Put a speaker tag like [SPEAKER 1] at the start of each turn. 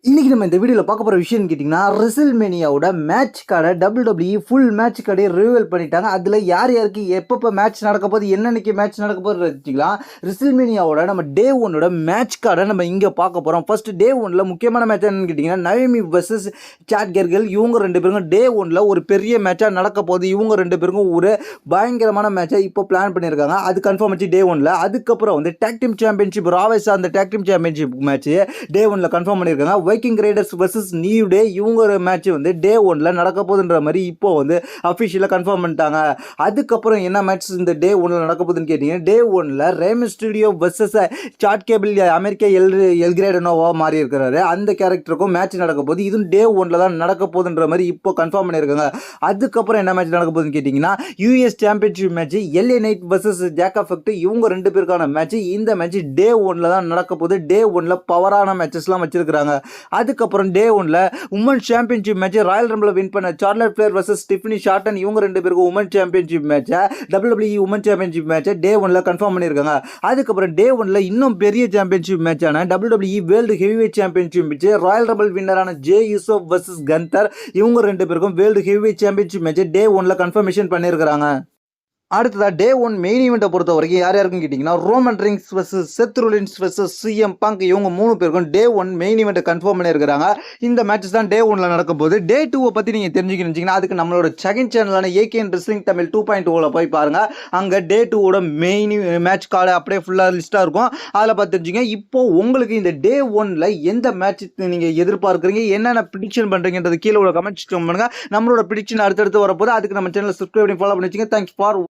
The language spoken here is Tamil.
[SPEAKER 1] இன்னைக்கு நம்ம இந்த வீடியோவில் பார்க்க போகிற விஷயம் கேட்டிங்கன்னா ரெசில்மேனியாவோட மேட்ச் கார்டை WWE ஃபுல் மேட்ச் கார்டை ரிவீல் பண்ணிட்டாங்க. அதில் யார் யாருக்கு எப்பப்போ மேட்ச் நடக்க போகுது, என்னன்னைக்கு மேட்ச் நடக்க போகுது வச்சுக்கலாம். ரெசில்மேனியாவோட நம்ம டே ஒன்னோட மேட்ச் கார்டை நம்ம இங்கே பார்க்க போகிறோம். ஃபர்ஸ்ட் டே ஒன்னில் முக்கியமான மேட்ச் என்னன்னு கேட்டிங்கன்னா நயோமி வர்சஸ் சாட் கெர்கல். இவங்க ரெண்டு பேருக்கும் டே ஒன்னில் ஒரு பெரிய மேட்சாக நடக்க போகுது. இவங்க ரெண்டு பேருக்கும் ஒரு பயங்கரமான மேட்சை இப்போ பிளான் பண்ணியிருக்காங்க. அது கன்ஃபார்ம் ஆச்சு டே ஒன்னில். அதுக்கப்புறம் வந்து டேக் டீம் சாம்பியன்ஷிப் ராவேஸ் அந்த டேக் டீம் சாம்பியன்ஷிப் மேட்ச் டே ஒன்னில் கன்ஃபார்ம் பண்ணியிருக்காங்க. Viking Riders versus new day இவங்க ஒரு மேட்ச் வந்து டே ஒன்ல நடக்க போகுதுன்ற மாதிரி இப்போ வந்து அஃபிஷியலாக கன்ஃபார்ம் பண்ணிட்டாங்க. அதுக்கப்புறம் என்ன மேட்ச் இந்த டே ஒன்ல நடக்க போகுதுன்னு கேட்டீங்கன்னா டே ஒன்ல Rey Mysterio versus Chad Gable America எல்கிரேடனோவா மாறி இருக்கிறாரு. அந்த கேரக்டருக்கும் மேட்ச் நடக்க போகுது. இதுவும் டே ஒன்ல தான் நடக்க போகுதுன்ற மாதிரி இப்போ கன்ஃபார்ம் பண்ணியிருக்காங்க. அதுக்கப்புறம் என்ன மேட்ச் நடக்க போகுதுன்னு கேட்டிங்கன்னா US championship match LA Knight versus Jack effect இவங்க ரெண்டு பேருக்கான மேட்ச். இந்த மேட்ச் டே ஒன்ல தான் நடக்க போகுது. டே ஒன்ல பவரான மேட்சஸ்லாம் வச்சிருக்காங்க. அதுக்கப்புறம் டே ஒன்ல woman championship match Royal Rumble win பண்ண சார்லட் ஃபிளேர் வர்சஸ் ஸ்டிஃபனி ஷார்டன் இவங்க ரெண்டு பேருக்கு woman championship match WWE woman championship match day ஒன்ல கன்ஃபார்ம் பண்ணியிருக்காங்க. அதுக்கப்புறம் டே ஒன்ல இன்னும் பெரிய சாம்பியன்ஷிப் மேட்சான WWE world heavyweight championship match Royal Rumble வின்னரான ஜே யூசப் வர்சஸ் கந்தர் இவங்க ரெண்டு பேருக்கும் world heavyweight championship match day ஒன்ல கன்ஃபர்மேஷன் பண்ணியிருக்காங்க. அடுத்ததாக டே ஒன் மெயின் ஈவெண்ட்டை பொறுத்த வரைக்கும் யார் யாருக்குன்னு கேட்டிங்கன்னா Roman Reigns versus Seth Rollins versus CM Punk இவங்க மூணு பேருக்கும் டே ஒன் மெயின் ஈவெண்ட்டை கன்ஃபார்ம் பண்ணியிருக்காங்க. இந்த மேட்சஸ் தான் டே ஒன்னில் நடக்கும் போது. டே டூவை பற்றி நீங்கள் தெரிஞ்சுக்கணுச்சிங்கன்னா அதுக்கு நம்மளோட செகண்ட் சேனலான ஏகேஎன் ரெஸ்லிங் தமிழ் 2.0 போய் பாருங்கள். அங்கே டே டூவோட மெயின் மேட்ச் கார்டு அப்படியே ஃபுல்லாக லிஸ்ட்டாக இருக்கும். அதில் பார்த்து தெரிஞ்சுங்க. இப்போது உங்களுக்கு இந்த டே ஒன்னில் எந்த மேட்ச் நீங்கள் எதிர்பார்க்குறீங்க, என்னென்ன ப்ரிடிக்ஷன் பண்ணுறீங்கன்றது கீழே உள்ள கமெண்ட்ஸ் பண்ணுங்கள். நம்மளோட ப்ரிடிக்ஷன் அடுத்தடுத்து வரப்போது. அதுக்கு நம்ம சேனலை சப்ஸ்கிரைப் பண்ணி ஃபாலோ பண்ணி வச்சுங்க. Thanks for